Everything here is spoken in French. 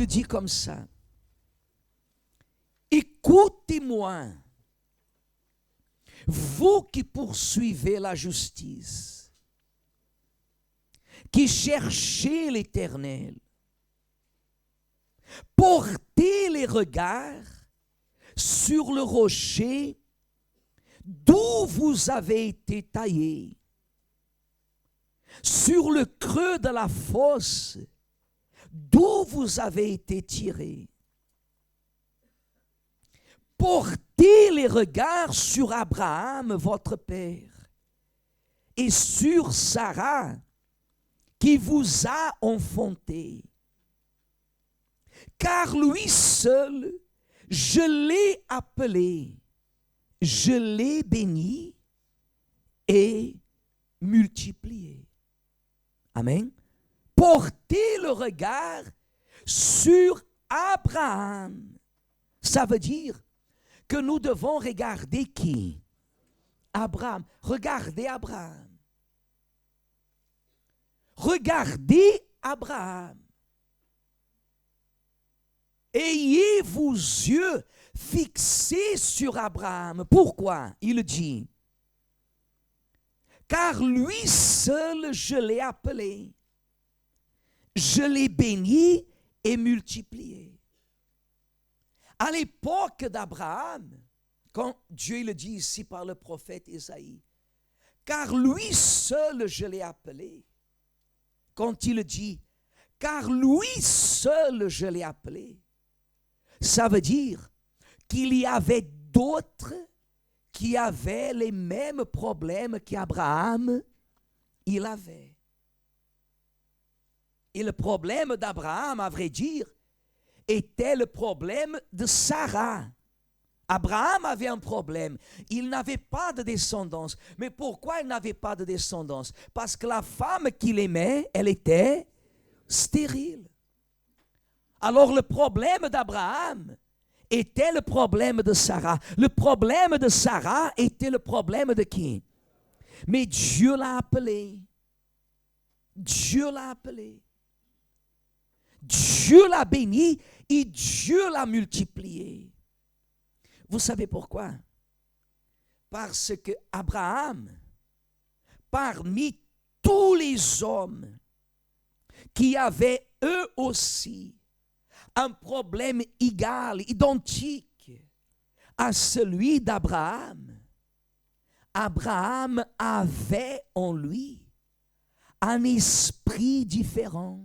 il dit comme ça. Écoutez-moi, vous qui poursuivez la justice, qui cherchez l'Éternel, portez les regards sur le rocher d'où vous avez été taillés, sur le creux de la fosse d'où vous avez été tirés. Portez les regards sur Abraham, votre père, et sur Sarah, qui vous a enfanté. Car lui seul, je l'ai appelé, je l'ai béni et multiplié. Amen. Portez le regard sur Abraham. Ça veut dire que nous devons regarder qui? Abraham. Regardez Abraham. Regardez Abraham. Ayez vos yeux fixés sur Abraham. Pourquoi? Il dit, car lui seul je l'ai appelé, je l'ai béni et multiplié. À l'époque d'Abraham, quand Dieu le dit ici par le prophète Isaïe, car lui seul je l'ai appelé, quand il dit, car lui seul je l'ai appelé, ça veut dire qu'il y avait d'autres qui avaient les mêmes problèmes qu'Abraham, il avait. Et le problème d'Abraham, à vrai dire, était le problème de Sarah. Abraham avait un problème. Il n'avait pas de descendance. Mais pourquoi il n'avait pas de descendance? Parce que la femme qu'il aimait, elle était stérile. Alors le problème d'Abraham était le problème de Sarah. Le problème de Sarah était le problème de qui? Mais Dieu l'a appelé. Dieu l'a appelé. Dieu l'a béni et Dieu l'a multiplié. Vous savez pourquoi? Parce que Abraham, parmi tous les hommes qui avaient eux aussi un problème égal, identique à celui d'Abraham, Abraham avait en lui un esprit différent.